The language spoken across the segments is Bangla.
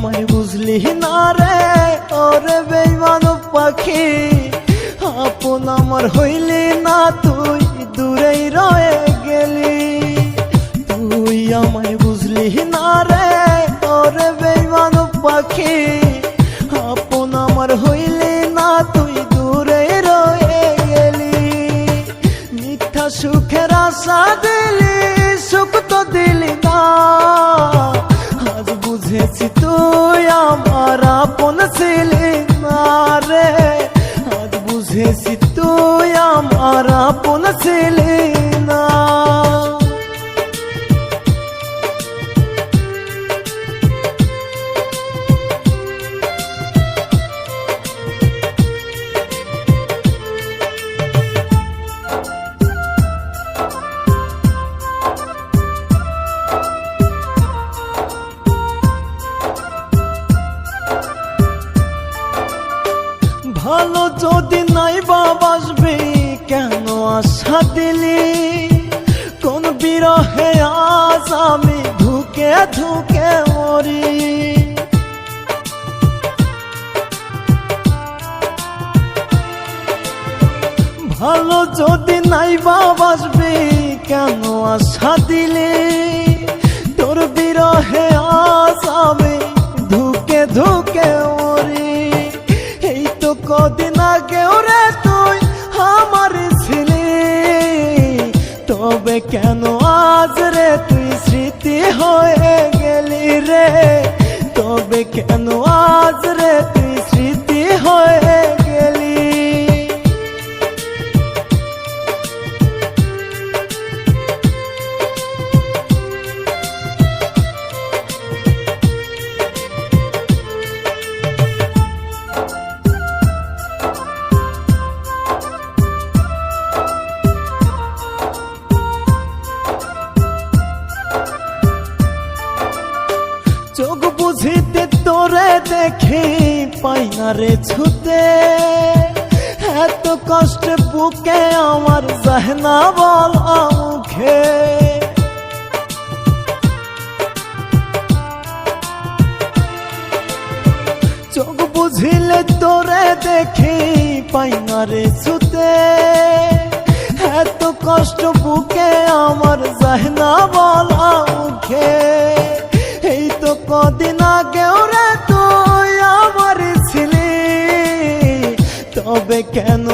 আমায় বুঝলি না রে ওরে বেঈমান পাখি, আপন আমার হইলি না তুই দূরেই রয়ে গেলি। তুই আমায় বুঝলি না রে ওরে বেঈমান পাখি, আপন আমার হইলি না তুই দূরেই রয়ে গেলি। মিথ্যা সুখের আশা দিলি সুখ তো দিলি না, আজ বুঝেছি তুই আমার আপন ছিলি না রে, আজ বুঝেছি তুই আমার আপন ছিলি না। ভালো যদি নাই বাসবি কেন আশা দিলি, কোন বিরহে আজ আমি ধুকে ধুকে মরি। ভালো যদি নাই বাসবি কেন আশা দিলি, তোর বিরহে আজ আমি ধুকে ধুকে মরি। এই তো কদিন আগেও রে তুই আমার ছিলি, তবে কেন আজ রে তুই স্মৃতি হয়ে গেলি রে, তবে কেন আজ রে তুই স্মৃতি হয়ে গেলি। চোখ বুঝিতে তোরে দেখি পাই না রে ছুতে, এত কষ্টে বুকে আমার যায় না বলা মুখে। চোখ বুঝিলে তোরে দেখি পাই না রে ছুতে, এত কষ্ট বুকে আমার যায় না বলা মুখে। এই তো কদিন আগেও রে তুই আমার ছিলি, তবে কেন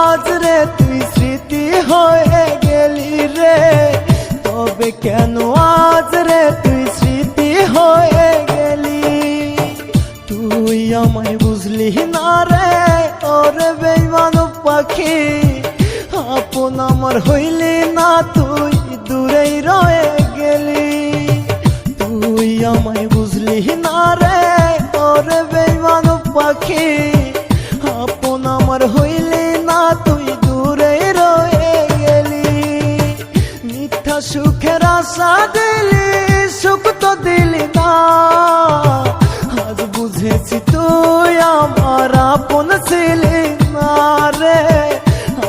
আজ রে তুই স্মৃতি হয়ে গেলি রে, তবে কেন আজ রে তুই স্মৃতি হয়ে গেলি। তুই আমায় বুঝলি না রে ওরে বেঈমান পাখি, আপন আমার হইলি না তুই দূরেই রয়ে গেলি। তুই আমায় বুঝলি না রে ওরে বেঈমান পাখি, আপন আমার হইলি না তুই দূরে রয়ে গেলি। মিথ্যা সুখের আশা দিলি সুখ তো দিলি না, আজ বুঝেছি তুই আমার আপন ছিলি না রে,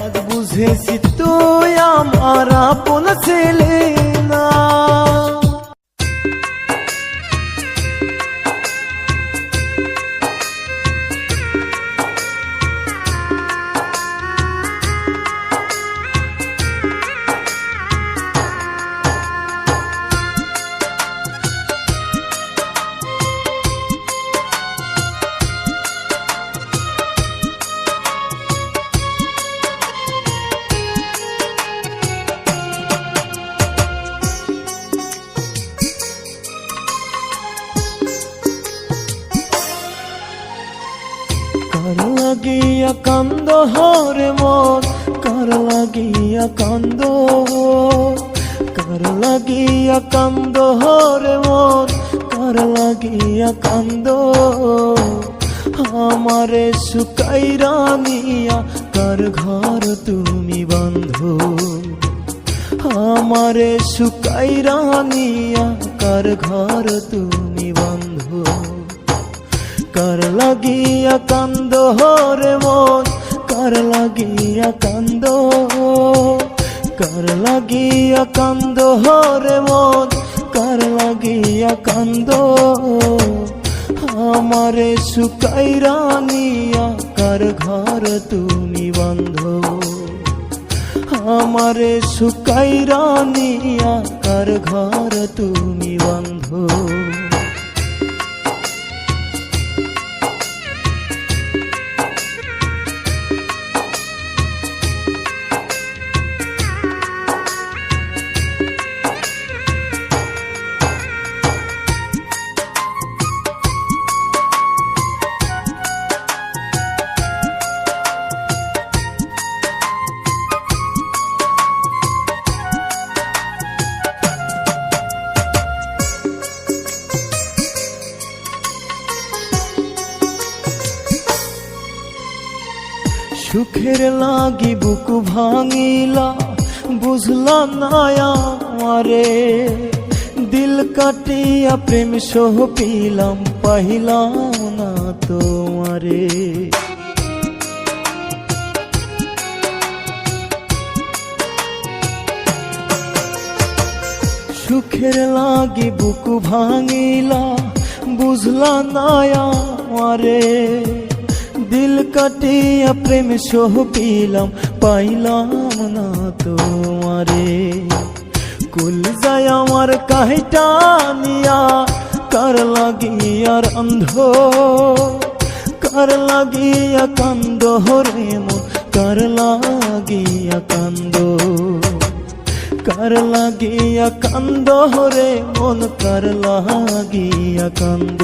আজ বুঝেছি তুই আমার আপন ছিলি না। কার লাগিয়া কান্দ হরে মন, কার লাগিয়া কান্দ, কার লাগিয়া কান্দ হরে মন, কার লাগিয়া কান্দ। আমারে শুকাইরা নিয়া কার ঘর তুমি বান্ধো, আমারে শুকাইরা নিয়া কার ঘর তুমি বান্ধো। কার লাগিয়া কান্দ হরে মন, কার লাগিয়া কান্দ, কার লাগিয়া কান্দ হরে মন, কার লাগিয়া কান্দ। আমারে শুকাইরা নিয়া কার ঘর তুমি বন্ধ, আমারে শুকাইরা নিয়া কার ঘর তুমি বন্ধ। সুখের লাগি বুক ভাঙিলা বুঝলা না আমারে, দিল কাটিয়া প্রেম সহ পিলাম পাইলাম না তোমারে। সুখের লাগি বুক ভাঙিলা বুঝলা না আমারে, দিল কাটিয়া প্রেম সহ পিলাম পাইলাম না তোমারে। কুল যায় আমার কাহিটা নিয়া কার লাগিয়ার অন্ধ, কার লাগিয়া কান্দ রে মন, কার লাগিয়া কান্দ, কার লাগিয়া কান্দ রে মন, কার লাগিয়া কান্দ।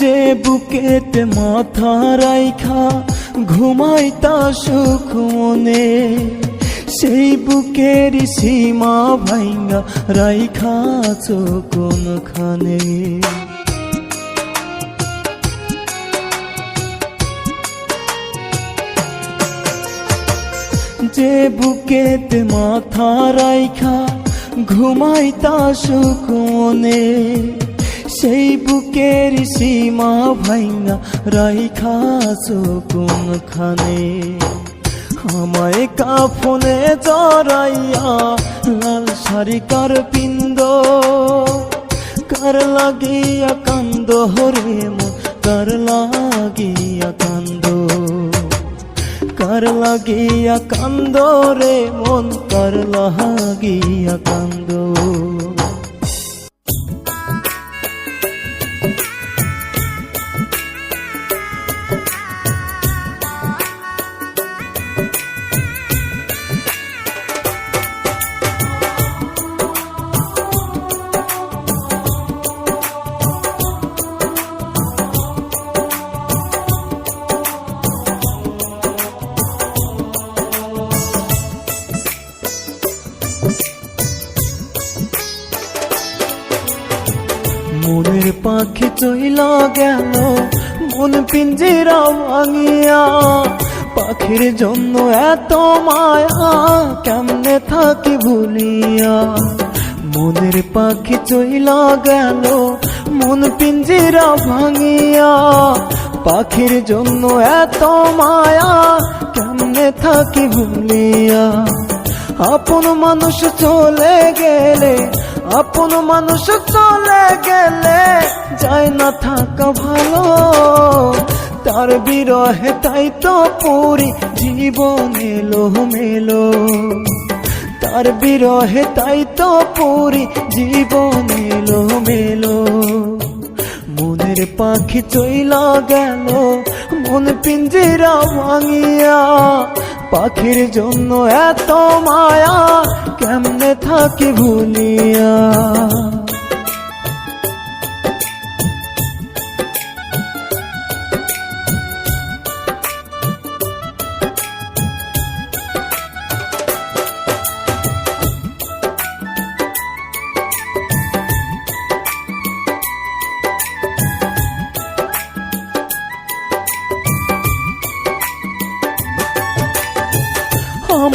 যে বুকেতে মাথা রাইখা ঘুমাইতা সুখ মনে, সেই বুকের সীমা ভাঙ্গা রাইখাছ কোনখানে। যে বুকেতে মাথা রাইখা ঘুমাইতা সুখ মনে, সেই বুকের সীমা ভাঙ্গা রাইখাছ কোনখানে। আমায় কাফনে জড়াইয়া লাল শাড়ি কার পিন্দ, কার লাগিয়া কান্দ রে মন, কার লাগিয়া কান্দ, কার লাগিয়া কান্দ রে মন, কার লাগিয়া কান্দ। মনের পাখি চইলা গেল মন পিঞ্জিরা ভাঙিয়া, পাখির জন্য এত মায়া কেমনে থাকি ভুলিয়া। মনের পাখি চইলা গেল মন পিঞ্জিরা ভাঙিয়া, পাখির জন্য এত মায়া কেমনে থাকি ভুলিয়া। আপন মানুষ চলে গেলে, আপন মানুষ চলে গেলে যায় না থাকা ভালো, তার বিরহে তাই তো পুরি জীবন এলো মেলো, তার বিরহে তাই তো পুরি জীবন এলো মেলো। মনের পাখি চইলা গেল মন পিঞ্জিরা ভাঙিয়া, পাখির জন্য এত মায়া কেমনে থাকি ভুলিয়া।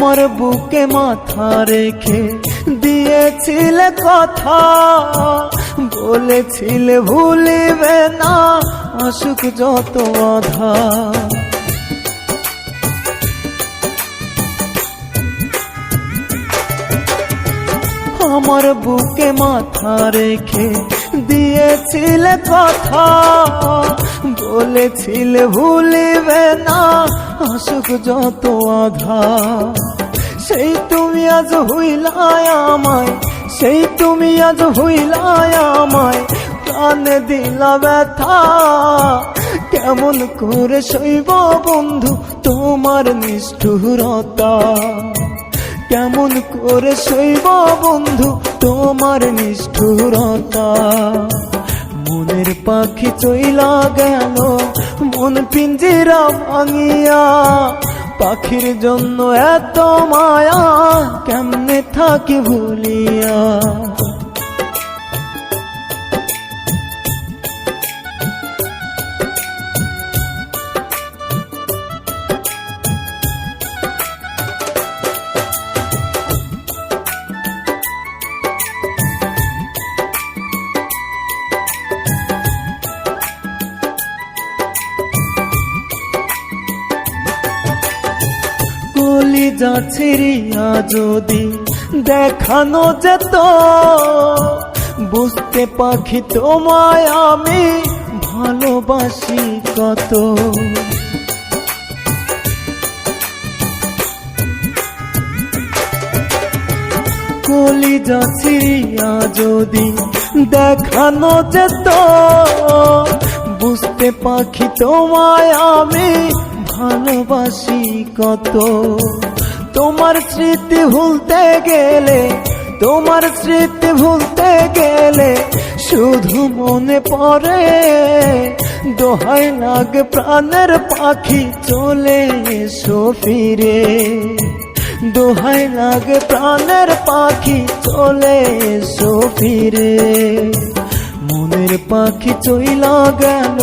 আমার বুকে মাথা রেখে দিয়েছিলে কথা, বলেছিলে ভুলিবে না আসুক যত বাধা। আমার বুকে মাথা রেখে দিয়েছিলে কথা, বলেছিলে ভুলিবে না আসুক যত বাধা। সেই তুমি আজ হইলায় আমায়, সেই তুমি আজ হইলায় আমায়, প্রাণে দিলা ব্যথা। কেমন করে সইব বন্ধু তোমার নিষ্ঠুরতা, কেমন করে সইব বন্ধু তোমার নিষ্ঠুরতা। মনের পাখি চইলা গেল মন পিঞ্জিরা ভাঙিয়া, পাখির জন্য এত মায়া কেমনে থাকি ভুলিয়া। কলিজা ছিঁড়িয়া যদি দেখানো যেত, বুঝতে পাখি তোমায় আমি ভালোবাসি কত। কলিজা ছিঁড়িয়া যদি দেখানো যেত, বুঝতে পাখি তোমায় আমি ভালোবাসি কত। তোমার স্মৃতি ভুলতে গেলে, তোমার স্মৃতি ভুলতে গেলে শুধু মনে পড়ে, দোহাই লাগে প্রাণের পাখি চলে এসো ফিরে। দোহাই লাগে প্রাণের পাখি চলে এসো ফিরে। মনের পাখি চইলা গেল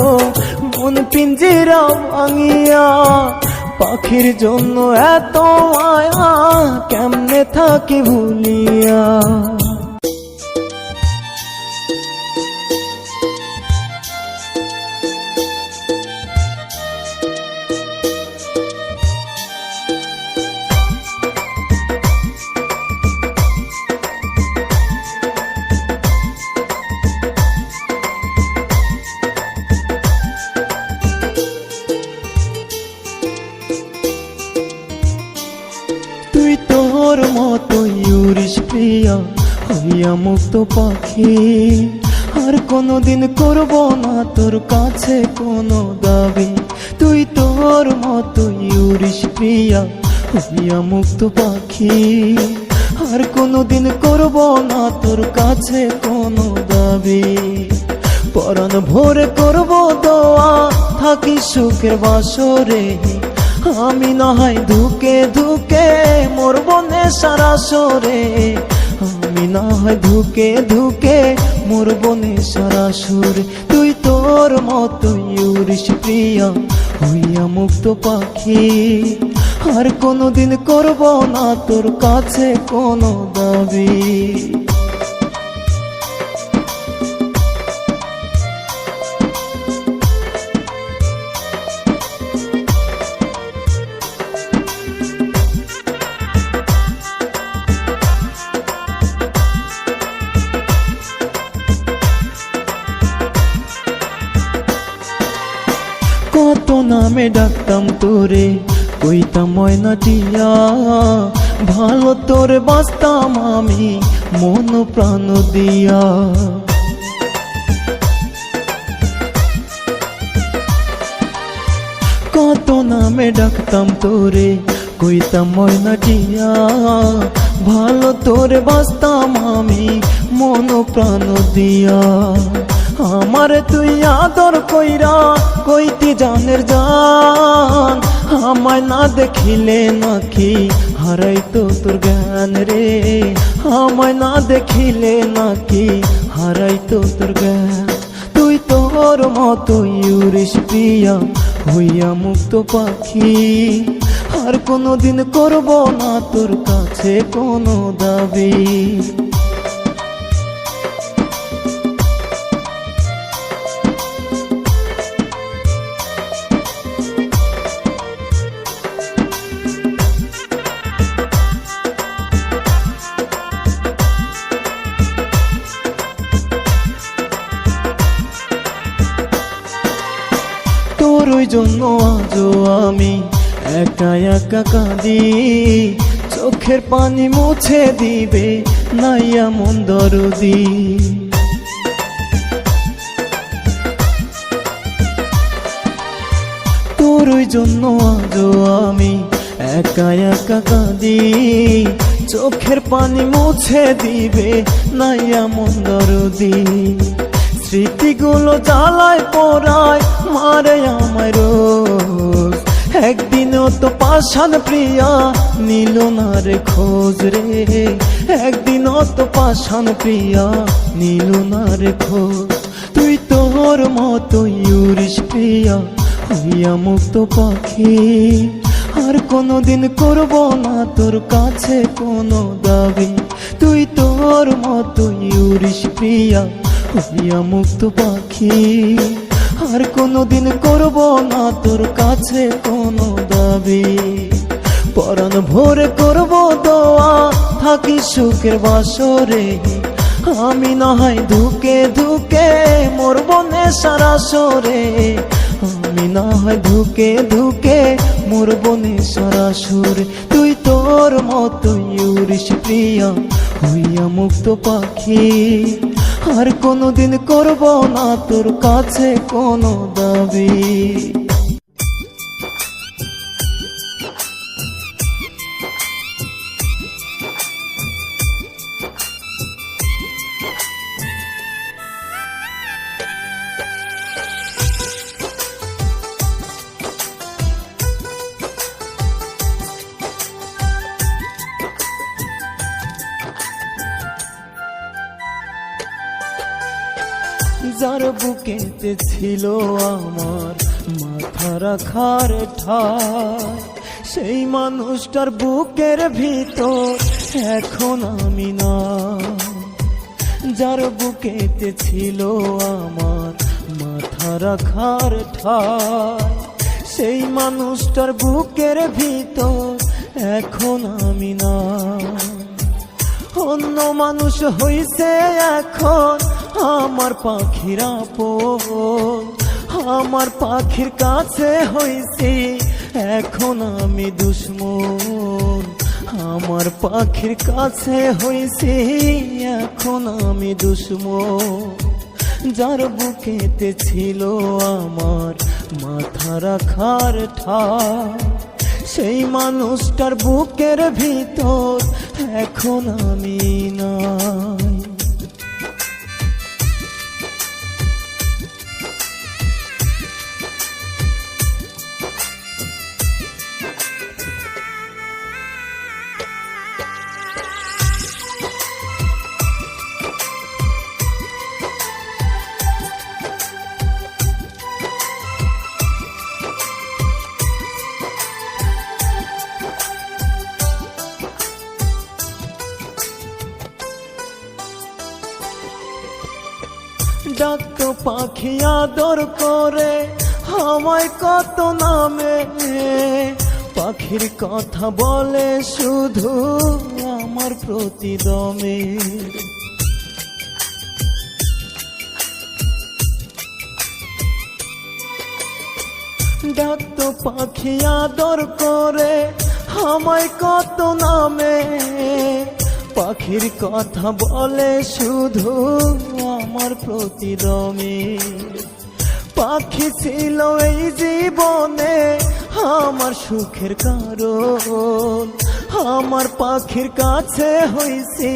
মন পিঞ্জিরা ভাঙিয়া, পাখির জন্য এত মায়া কেমনে থাকি ভুলিয়া। তোর মতো উড়িস প্রিয়া হইয়া মুক্ত পাখি, আর কোনোদিন করব না তোর কাছে কোনো দাবি। তুই তোর মতো উড়িস প্রিয়া হইয়া মুক্ত পাখি, আর কোনোদিন করব না তোর কাছে কোনো দাবি। পরাণ ভোরে করব দোয়া থাকি সুখের বাসরে, আমি না হয় ধুকে ধুকে মরব নেশার আসরে। আমি না হয় ধুকে ধুকে মরব নেশার আসরে। তুই তোর মতো উড়িস প্রিয়া হইয়া মুক্ত পাখি, আর কোনোদিন করব না তোর কাছে কোনো দাবি। কত নামে ডাকতাম তোরে, কইতাম ময়না টিয়া, ভালো তোরে বাসতাম আমি মন প্রাণ দিয়া। কত নামে ডাকতাম তোরে, কইতাম ময়না টিয়া, ভালো তোরে বাসতাম আমি মন প্রাণ দিয়া। আমার তুই আদর কইরা কইতি জানের জান, আমায় না দেখিলে নাকি হারাইতো তোর জ্ঞান রে। আমায় না দেখিলে নাকি হারাইতো তোর জ্ঞান। তুই তোর মতো উড়িস প্রিয়া হইয়া মুক্ত পাখি, আর কোনোদিন করব না তোর কাছে কোনো দাবি। তোর ওই জন্য আজও আমি একা একা কাঁদি, চোখের পানি মুছে দিবে নাই এমন দরদি। তোর ওই জন্য আজও আমি একা একা কাঁদি, চোখের পানি মুছে দিবে নাই এমন দরদি। স্মৃতিগুলো জ্বালায় পোড়ায় মারে আমায় রোজ, একদিনও তো পাষাণ প্রিয়া নিল না রে খোঁজ রে, একদিনও তো পাষাণ প্রিয়া নিল না রে খোঁজ। তুই তোর মতোই উড়িস প্রিয়া হইয়া মুক্ত পাখি, আর কোনোদিন করব না তোর কাছে কোনো দাবি। তুই তোর মতোই উড়িস প্রিয়া হইয়া মুক্ত পাখি, আর কোনোদিন করব না তোর কাছে কোনো দাবি। পরাণ ভোরে করব দোয়া থাকি সুখের বাসরে, আমি না হয় ধুকে ধুকে মরব নেশার আসরে, আমি না হয় ধুকে ধুকে মরব নেশার আসরে। তুই তোর মতোই উড়িস প্রিয়া হইয়া মুক্ত পাখি, আর কোনোদিন করব না তোর কাছে কোনো দাবি। যার বুকেতে ছিল আমার মাথা রাখার ঠাঁই, সেই মানুষটার বুকের ভিতর এখন আমি না। যার বুকেতে ছিল আমার মাথা রাখার ঠাঁই, সেই মানুষটার বুকের ভিতর এখন আমি না। অন্য মানুষ হইছে এখন আমার পাখির আপন, আমার পাখির কাছে হইছি এখন আমি দুশ্মন, আমার পাখির কাছে হইছি এখন আমি দুশ্মন। যার বুকেতে ছিল আমার মাথা রাখার ঠাঁই, সেই মানুষটার বুকের ভিতর এখন আমি নাই। ডাকতো পাখি আদর করে আমায় কত নামে, পাখির কথা বলে শুধু আমার প্রতিদমে। ডাকতো পাখি আদর করে আমায় কত নামে, পাখির কথা বলে শুধু আমার প্রতিদমে। পাখি ছিল এই জীবনে আমার সুখের কারণ, আমার পাখির কাছে হইছি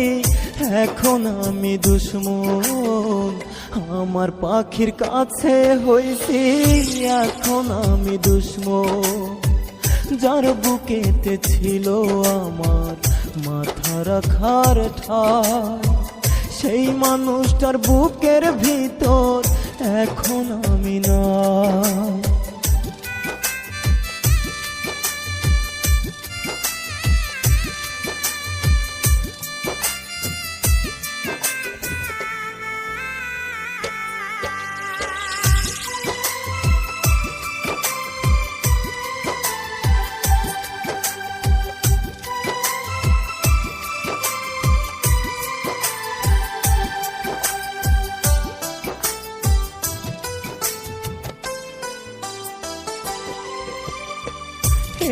এখন আমি দুশ্মন, আমার পাখির কাছে হইছি এখন আমি দুশ্মন। যার বুকেতে ছিল আমার মাথা রাখার ঠাঁই, সেই মানুষটার বুকের ভিতর এখন আমি নাই।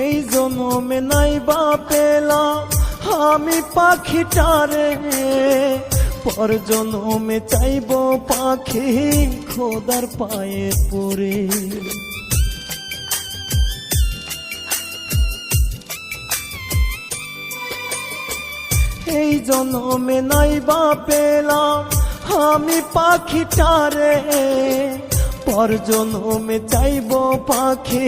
এই জনমে নাই বা পেলাম আমি পাখিটারে, পর জনমে চাইব পাখি খোদার পায়ে পড়ে। এই জনমে নাই বা পেলাম আমি পাখিটারে, পর জনমে চাইব পাখি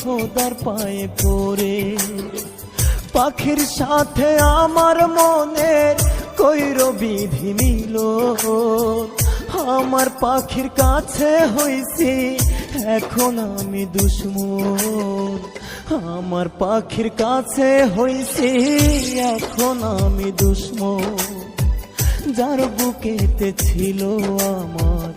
খোদার পায়ে পড়ে। পাখির সাথে আমার মনের কইর বিধি মিল, আমার পাখির কাছে হইছি এখন আমি দুশ্মন, আমার পাখির কাছে হইছি এখন আমি দুশ্মন। যার বুকেতে ছিল আমার